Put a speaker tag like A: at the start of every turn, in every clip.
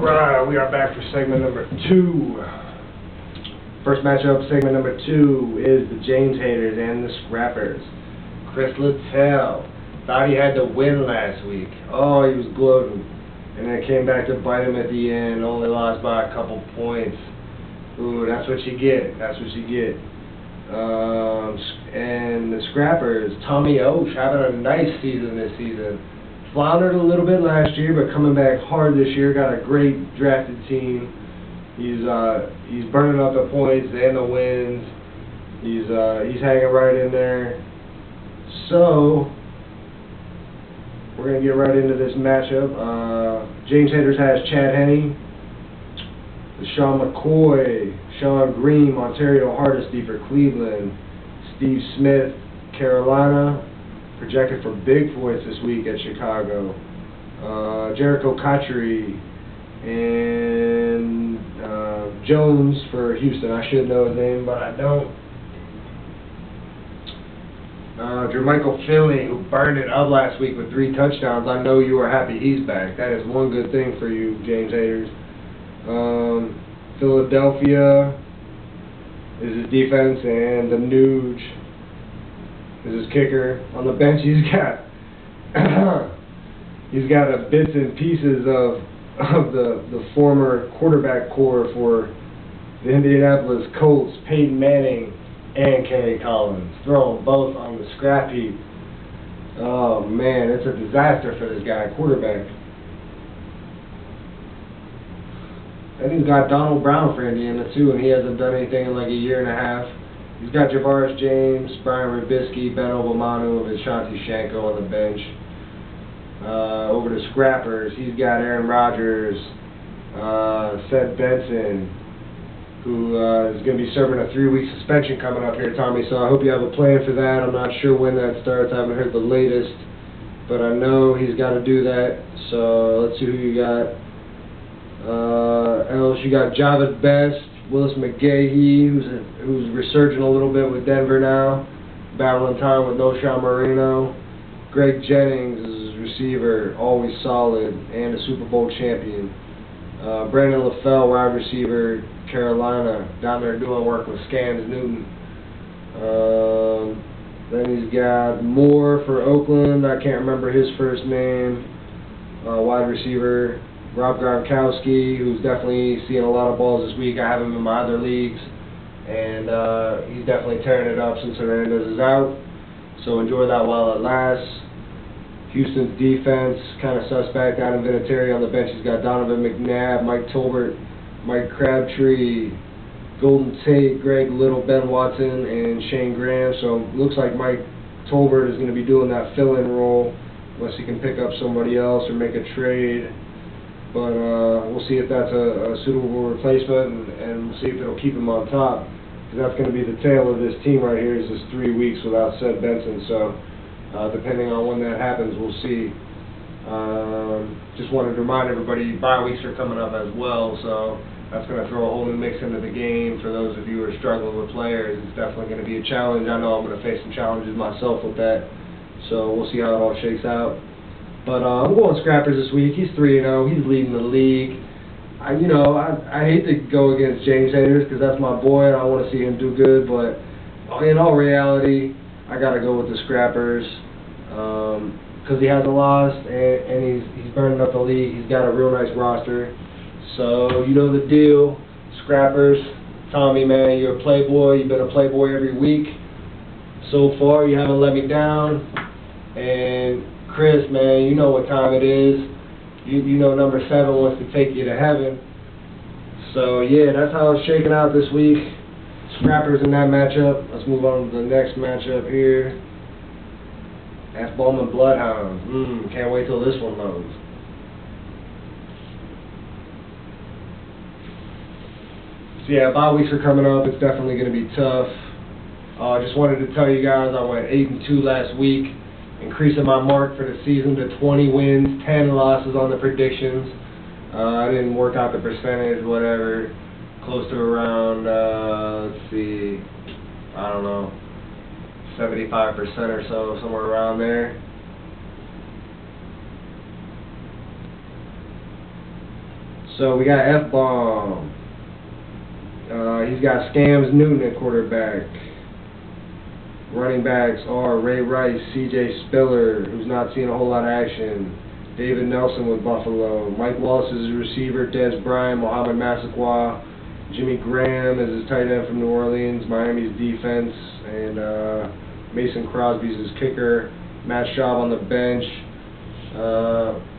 A: Alright, we are back for segment number 2. First matchup, segment number 2, is the James Haters and the Scrappers. Chris Littell thought he had to win last week. Oh, he was gloating. And then it came back to bite him at the end, only lost by a couple points. Ooh, that's what you get. That's what you get. And the Scrappers, Tommy Osh, having a nice season this season. Floundered a little bit last year, but coming back hard this year. Got a great drafted team. He's burning up the points and the wins. He's hanging right in there. So we're gonna get right into this matchup. James Haters has Chad Henne, Sean McCoy, Sean Green, Ontario Hardesty for Cleveland, Steve Smith, Carolina, projected for big points this week at Chicago, Jericho Cotchery, and Jones for Houston. I should know his name, but I don't. Jermichael Philly, who burned it up last week with 3 touchdowns. I know you are happy he's back. That is one good thing for you, James Haters. Philadelphia is his defense, and the Nuge is his kicker. On the bench, he's got a bits and pieces of the former quarterback core for the Indianapolis Colts, Peyton Manning and Kerry Collins. Throw them both on the scrap heap. Oh man, it's a disaster for this guy, quarterback. And he's got Donald Brown for Indiana too, and he hasn't done anything in like a year and a half. He's got Javaris James, Brian Rubisky, Ben Obomanu, and Ashanti Shanko on the bench. Over to Scrappers, he's got Aaron Rodgers, Seth Benson, who is going to be serving a 3-week suspension coming up here, Tommy, so I hope you have a plan for that. I'm not sure when that starts. I haven't heard the latest, but I know he's got to do that. So let's see who you got. Else you got Javid Best, Willis McGahee, who's resurging a little bit with Denver now, battling time with Noshawn Marino. Greg Jennings is his receiver, always solid, and a Super Bowl champion. Brandon LaFell, wide receiver, Carolina, down there doing work with Scams Newton. Then he's got Moore for Oakland. I can't remember his first name. Wide receiver, Rob Gronkowski, who's definitely seeing a lot of balls this week. I have him in my other leagues, and he's definitely tearing it up since Hernandez is out. So enjoy that while it lasts. Houston's defense, kind of suspect. Adam Vinatieri on the bench. He's got Donovan McNabb, Mike Tolbert, Mike Crabtree, Golden Tate, Greg Little, Ben Watson, and Shane Graham. So looks like Mike Tolbert is going to be doing that fill-in role unless he can pick up somebody else or make a trade. But we'll see if that's a suitable replacement, and we'll see if it'll keep him on top. Because that's going to be the tail of this team right here, is this 3 weeks without Seth Benson. So depending on when that happens, we'll see. Just wanted to remind everybody, bye weeks are coming up as well, so that's going to throw a whole new mix into the game for those of you who are struggling with players. It's definitely going to be a challenge. I know I'm going to face some challenges myself with that, so we'll see how it all shakes out. But I'm going Scrappers this week. He's 3-0. He's leading the league. I hate to go against James Haters because that's my boy and I want to see him do good, but in all reality, I got to go with the Scrappers because he hasn't lost and he's burning up the league. He's got a real nice roster. So you know the deal. Scrappers, Tommy, man, you're a playboy. You've been a playboy every week. So far, you haven't let me down. And Chris, man, you know what time it is. You know number 7 wants to take you to heaven. So yeah, that's how it's shaking out this week. Scrappers in that matchup. Let's move on to the next matchup here. That's Bowman Bloodhounds. Can't wait till this one loads. So yeah, bye weeks are coming up. It's definitely going to be tough. I just wanted to tell you guys I went 8-2 last week, increasing my mark for the season to 20 wins, 10 losses on the predictions. I didn't work out the percentage, whatever. Close to around, let's see, I don't know, 75% or so, somewhere around there. So we got F-Bomb. He's got Scams Newton at quarterback. Running backs are Ray Rice, C.J. Spiller, who's not seeing a whole lot of action. David Nelson with Buffalo. Mike Wallace is his receiver. Dez Bryant, Mohamed Massaquoi. Jimmy Graham is his tight end from New Orleans. Miami's defense. And Mason Crosby's his kicker. Matt Schaub on the bench.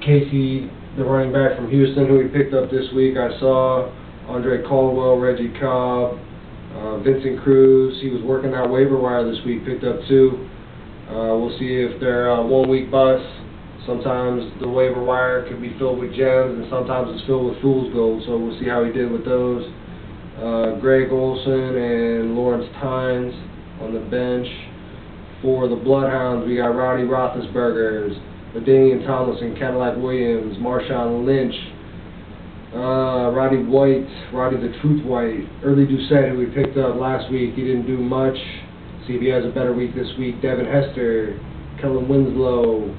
A: Casey, the running back from Houston, who he picked up this week, I saw. Andre Caldwell, Reggie Cobb. Vincent Cruz, he was working that waiver wire this week, picked up 2. We'll see if they're 1 week busts. Sometimes the waiver wire could be filled with gems, and sometimes it's filled with fool's gold, so we'll see how he did with those. Greg Olson and Lawrence Tynes on the bench. For the Bloodhounds, we got Rowdy Roethlisberger, LaDainian Tomlinson, Cadillac Williams, Marshawn Lynch, Roddy White, Roddy the Truth White, Early Doucette, who we picked up last week. He didn't do much. See if he has a better week this week. Devin Hester, Kellen Winslow.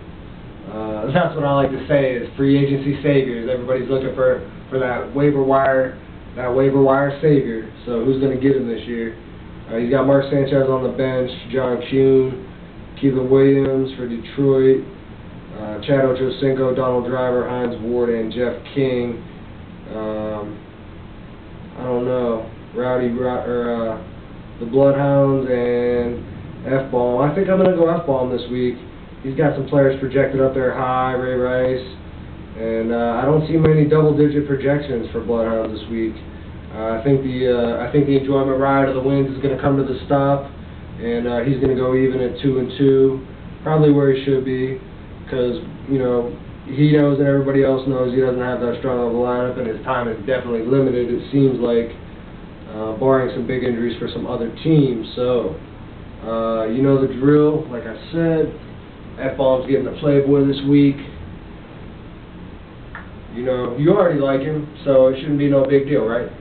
A: That's what I like to say is free agency saviors. Everybody's looking for that waiver wire savior. So who's going to get him this year? He's got Mark Sanchez on the bench, John Kuhn, Keelan Williams for Detroit, Chad Ochocinco, Donald Driver, Hines Ward, and Jeff King. I don't know, the Bloodhounds and F-Bomb. I think I'm going to go F-Bomb this week. He's got some players projected up there high, Ray Rice, and I don't see many double-digit projections for Bloodhounds this week. I think the enjoyment ride of the wins is going to come to the stop, and he's going to go even at 2-2, probably where he should be, because he knows and everybody else knows he doesn't have that strong of a lineup, and his time is definitely limited. It seems like, barring some big injuries for some other teams. So you know the drill. Like I said, F-Bomb's getting the Playboy this week. You already like him, so it shouldn't be no big deal, right?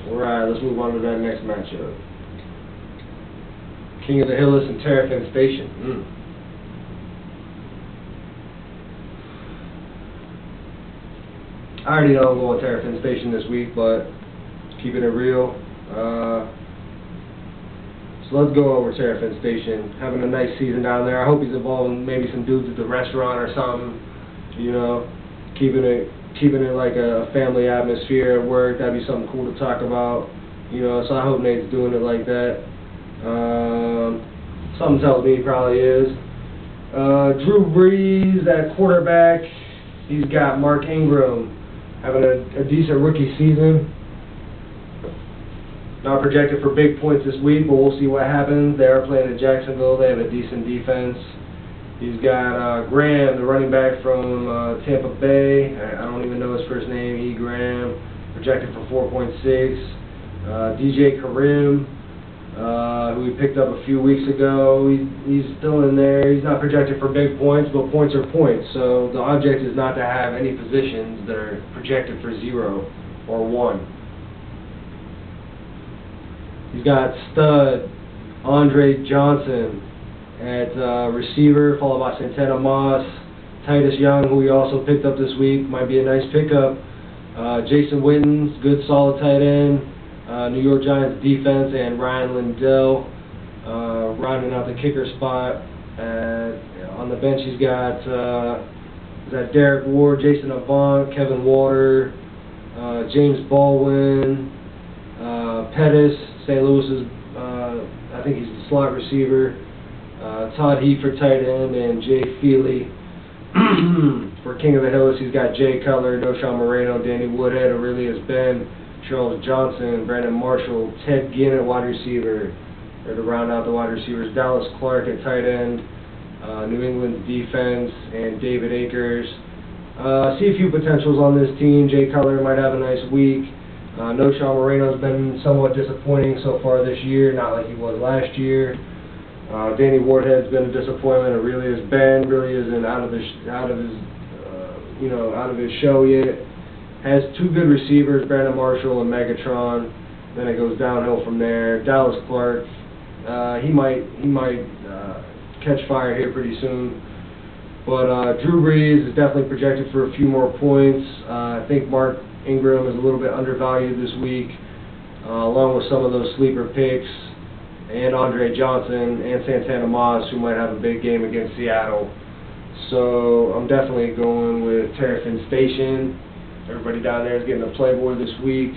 A: Alright, let's move on to that next matchup. King of the Hillis and Terrapin Station. I already know I'm going with Terrapin Station this week, but keeping it real. So let's go over Terrapin Station. Having a nice season down there. I hope he's involving maybe some dudes at the restaurant or something. Keeping it like a family atmosphere at work. That'd be something cool to talk about. So I hope Nate's doing it like that. Something tells me he probably is. Drew Brees at quarterback. He's got Mark Ingram having a decent rookie season. Not projected for big points this week, but we'll see what happens. They are playing at Jacksonville. They have a decent defense. He's got Graham, the running back from Tampa Bay. I don't even know his first name. E. Graham, projected for 4.6. DJ Karim, who we picked up a few weeks ago. He's still in there. He's not projected for big points, but points are points. So the object is not to have any positions that are projected for 0 or 1. He's got stud Andre Johnson at receiver, followed by Santana Moss. Titus Young, who we also picked up this week, might be a nice pickup. Jason Witten's good solid tight end. New York Giants defense, and Ryan Lindell rounding out the kicker spot. On the bench he's got Derek Ward, Jason Avant, Kevin Water, James Baldwin, Pettis, St. Louis's, I think he's the slot receiver, Todd Heath for tight end, and Jay Feely. For King of the Hills, he's got Jay Cutler, Noshawn Moreno, Danny Woodhead, Aurelius Ben, Charles Johnson, Brandon Marshall, Ted Ginn at wide receiver. Or to round out the wide receivers, Dallas Clark at tight end, New England's defense, and David Akers. See a few potentials on this team. Jay Cutler might have a nice week. Noshawn Moreno's been somewhat disappointing so far this year, not like he was last year. Danny Woodhead's been a disappointment. Aurelius Ben really isn't out of his show yet. Has 2 good receivers, Brandon Marshall and Megatron. Then it goes downhill from there. Dallas Clark, he might catch fire here pretty soon. But Drew Brees is definitely projected for a few more points. I think Mark Ingram is a little bit undervalued this week, along with some of those sleeper picks, and Andre Johnson and Santana Moss, who might have a big game against Seattle. So I'm definitely going with Terrapin Station. Everybody down there is getting a Playboy this week.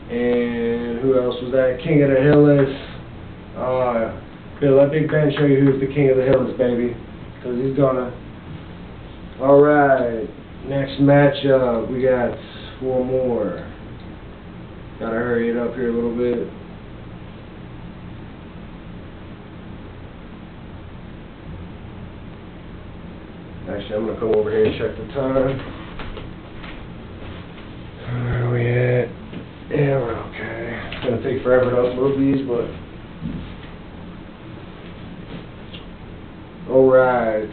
A: And who else was that? King of the Hill is. Bill, let Big Ben show you who's the King of the Hill is, baby. Because he's gonna. Alright, next matchup. We got 4 more. Gotta hurry it up here a little bit. Actually, I'm gonna come over here and check the time. Where are we at? Yeah, we're okay. It's gonna take forever to upload these, but alright.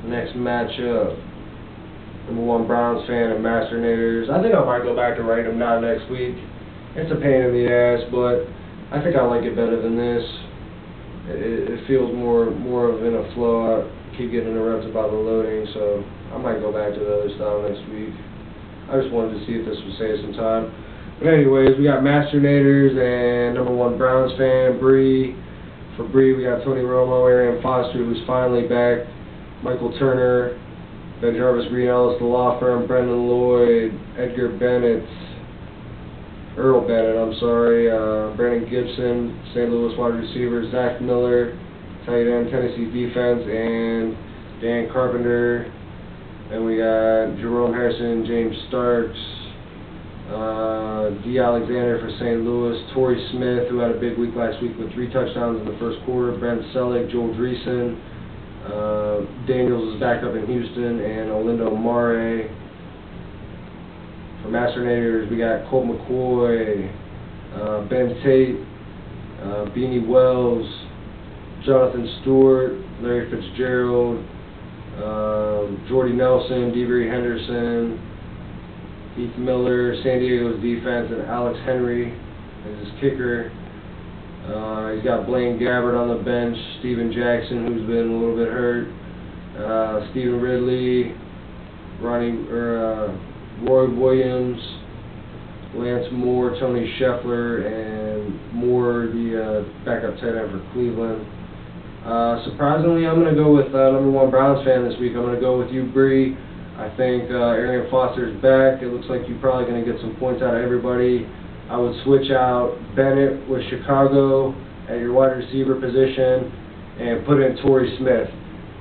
A: Next matchup. #1 Browns fan and Masternators. I think I might go back to write them down next week. It's a pain in the ass, but I think I like it better than this. It feels more of in a flow. I keep getting interrupted by the loading, so I might go back to the other style next week. I just wanted to see if this would save some time. But anyways, we got Masternators and #1 Browns fan, Bree. For Bree, we got Tony Romo, Arian Foster, who's finally back, Michael Turner, Ben Jarvis, Green Ellis, The Law Firm, Brendan Lloyd, Edgar Bennett, Earl Bennett, I'm sorry, Brandon Gibson, St. Louis wide receiver, Zach Miller, tight end, Tennessee defense, and Dan Carpenter. Then we got Jerome Harrison, James Starks, D. Alexander for St. Louis, Torrey Smith, who had a big week last week with 3 touchdowns in the first quarter, Brent Selleck, Joel Dreesen, Daniels is back up in Houston, and Olindo Mare. For Masternators, we got Colt McCoy, Ben Tate, Beanie Wells, Jonathan Stewart, Larry Fitzgerald, Jordy Nelson, Devery Henderson, Heath Miller, San Diego's defense, and Alex Henry as his kicker. He's got Blaine Gabbert on the bench, Steven Jackson, who's been a little bit hurt, Stephen Ridley, Roy Williams, Lance Moore, Tony Scheffler, and Moore, the backup tight end for Cleveland. Surprisingly, I'm going to go with #1 Browns fan this week. I'm going to go with you, Bree. I think Arian Foster's back. It looks like you're probably going to get some points out of everybody. I would switch out Bennett with Chicago at your wide receiver position and put in Torrey Smith.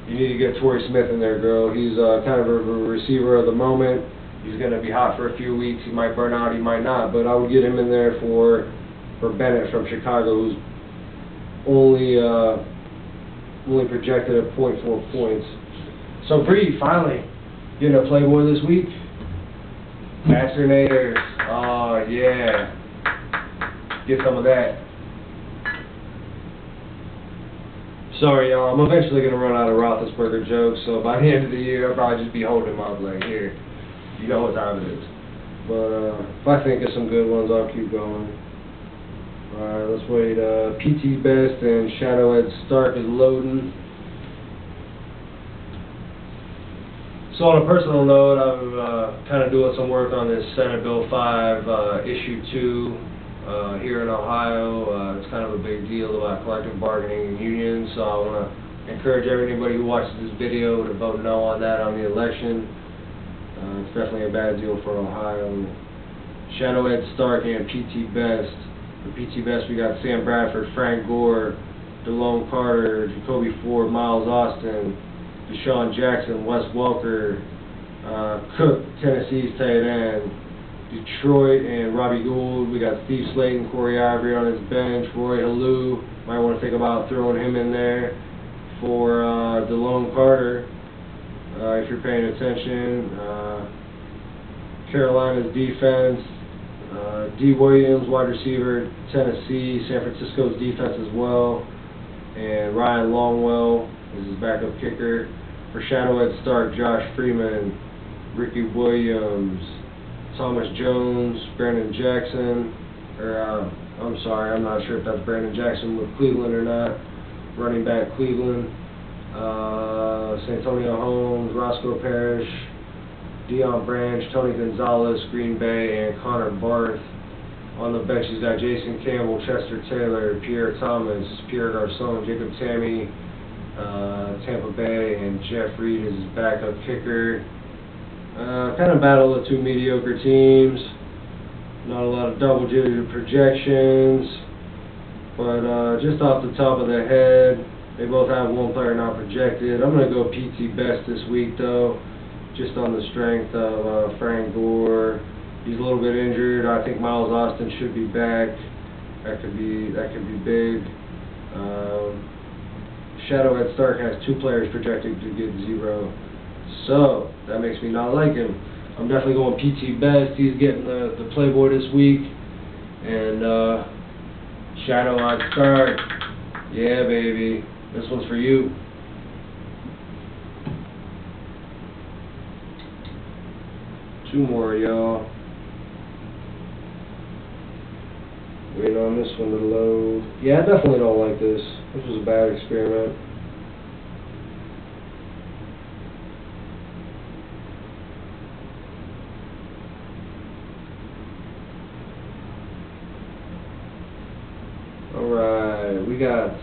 A: You need to get Torrey Smith in there, girl. He's kind of a receiver of the moment. He's going to be hot for a few weeks. He might burn out, he might not. But I would get him in there for Bennett from Chicago, who's only projected at 0.4 points. So Bree, finally getting a Playboy this week. Masternators. Oh yeah. Get some of that. Sorry y'all, I'm eventually gonna run out of Roethlisberger jokes, so by the end of the year I'll probably just be holding him up like, here, you know what time it is. But if I think of some good ones, I'll keep going. Alright, let's wait. PT Best and Shadow Ed Stark is loading. So on a personal note, I'm kind of doing some work on this Senate Bill 5, Issue 2 here in Ohio. It's kind of a big deal about collective bargaining and unions, so I want to encourage everybody who watches this video to vote no on that on the election. It's definitely a bad deal for Ohio. Shadow Ed Stark and PT Best. For PT Best, we got Sam Bradford, Frank Gore, DeLone Carter, Jacoby Ford, Miles Austin, Deshaun Jackson, Wes Welker, Cook, Tennessee's tight end, Detroit, and Robbie Gould. We got Steve Slayton, Corey Ivory on his bench, Roy Halou. Might want to think about throwing him in there for DeLone Carter, if you're paying attention. Carolina's defense, D. Williams, wide receiver, Tennessee, San Francisco's defense as well, and Ryan Longwell is his backup kicker. For Shadow Ed Stark, Josh Freeman, Ricky Williams, Thomas Jones, Brandon Jackson, I'm sorry, I'm not sure if that's Brandon Jackson with Cleveland or not, running back Cleveland, Santonio Holmes, Roscoe Parrish, Dion Branch, Tony Gonzalez, Green Bay, and Connor Barth. On the bench, he's got Jason Campbell, Chester Taylor, Pierre Thomas, Pierre Garcon, Jacob Tammy, Tampa Bay, and Jeff Reed is his backup kicker. Kind of battle of two mediocre teams. Not a lot of double-digit projections, but just off the top of the head, they both have one player not projected. I'm going to go PT Best this week, though, just on the strength of Frank Gore. He's a little bit injured. I think Miles Austin should be back. That could be big. Shadowhead Stark has 2 players projected to get 0, so that makes me not like him. I'm definitely going PT Best. He's getting the Playboy this week. And Shadowhead Stark, yeah, baby, this one's for you. Two more, y'all. Waiting on this one to load. Yeah, I definitely don't like this. This was a bad experiment. Alright, we got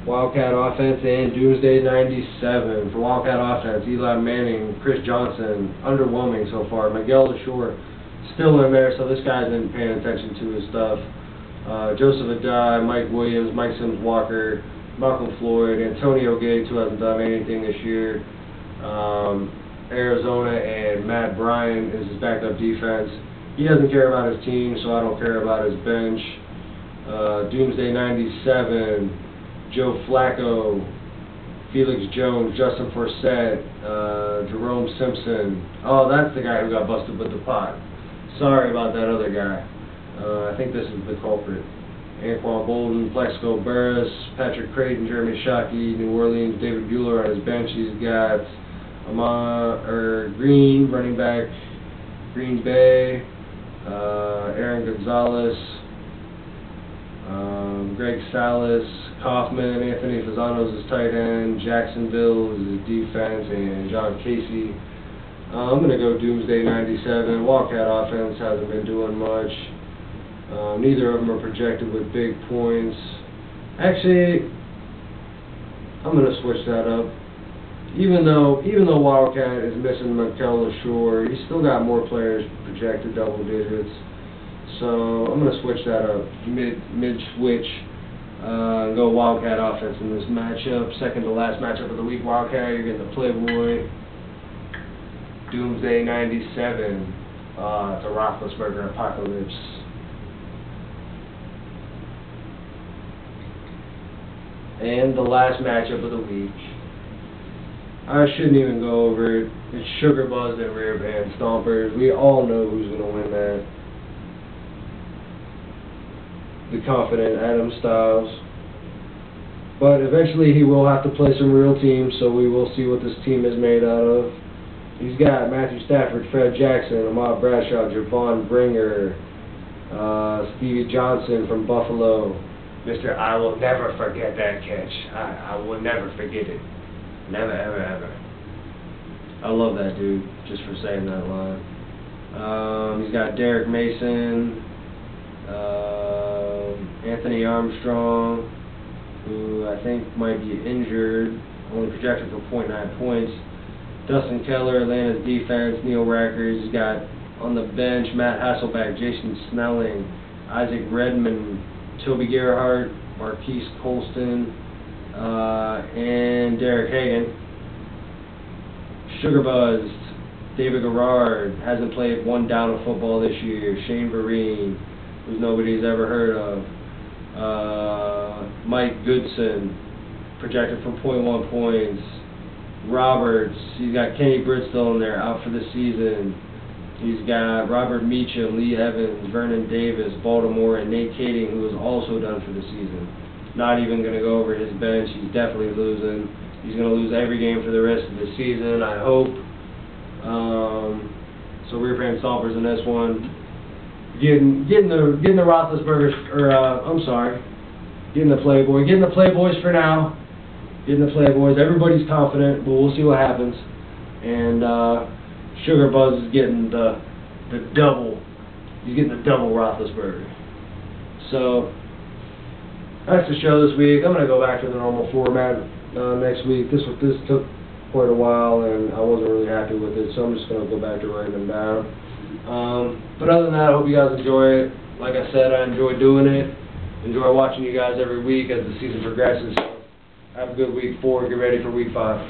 A: Wildcat Offense and Doomsday 97. For Wildcat Offense, Eli Manning, Chris Johnson, underwhelming so far. Miguel LaShore still in there, so this guy's been paying attention to his stuff. Joseph Adai, Mike Williams, Mike Sims Walker, Malcolm Floyd, Antonio Gates, who hasn't done anything this year. Arizona, and Matt Bryan is his backup defense. He doesn't care about his team, so I don't care about his bench. Doomsday 97, Joe Flacco, Felix Jones, Justin Forsett, Jerome Simpson. Oh, that's the guy who got busted with the pot. Sorry about that other guy. I think this is the culprit. Anquan Bolden, Plexico Burris, Patrick Creighton, Jeremy Shockey, New Orleans, David Bueller on his bench. He's got Green, running back, Green Bay, Aaron Gonzalez, Greg Salas, Kaufman, Anthony Fasano's his tight end, Jacksonville is his defense, and John Casey. I'm going to go Doomsday 97. Wildcat Offense hasn't been doing much. Neither of them are projected with big points. Actually, I'm going to switch that up. Even though Wildcat is missing Miguel LaShore, he's still got more players projected double digits. So I'm going to switch that up, mid-switch, and go Wildcat Offense in this matchup. Second to last matchup of the week, Wildcat, you're getting the Playboy. Doomsday 97, it's a Roethlisberger apocalypse. And the last matchup of the week. I shouldn't even go over it. It's Sugar Buzz and Rear Band Stompers. We all know who's going to win that. The confident Adam Styles. But eventually he will have to play some real teams, so we will see what this team is made out of. He's got Matthew Stafford, Fred Jackson, Ahmad Bradshaw, Javon Bringer, Stevie Johnson from Buffalo. Mr. I will never forget that catch. I will never forget it. Never, ever, ever. I love that dude, just for saying that line. He's got Derek Mason, Anthony Armstrong, who I think might be injured, only projected for 0.9 points. Dustin Keller, Atlanta's defense, Neil Rackers. He's got on the bench Matt Hasselbeck, Jason Snelling, Isaac Redmond, Toby Gerhardt, Marquise Colston, and Derek Hagan. Sugar Buzzed, David Garrard, hasn't played one down of football this year. Shane Vereen, who nobody's ever heard of. Mike Goodson, projected for 0.1 points. Roberts, he's got Kenny Bristow in there, out for the season. He's got Robert Meacham, Lee Evans, Vernon Davis, Baltimore, and Nate Kading, who is also done for the season. Not even going to go over his bench. He's definitely losing. He's going to lose every game for the rest of the season, I hope. So Rear Band Stompers in this one. Getting the Roethlisberger, or I'm sorry, Getting the Playboy. Getting the Playboys for now. Getting the Playboys. Everybody's confident, but we'll see what happens. And Sugar Buzz is getting the double. He's getting the double Roethlisberger. So that's the show this week. I'm gonna go back to the normal format next week. This took quite a while, and I wasn't really happy with it, so I'm just gonna go back to writing them down. But other than that, I hope you guys enjoy it. Like I said, I enjoy doing it. Enjoy watching you guys every week as the season progresses. Have a good week 4. Get ready for week 5.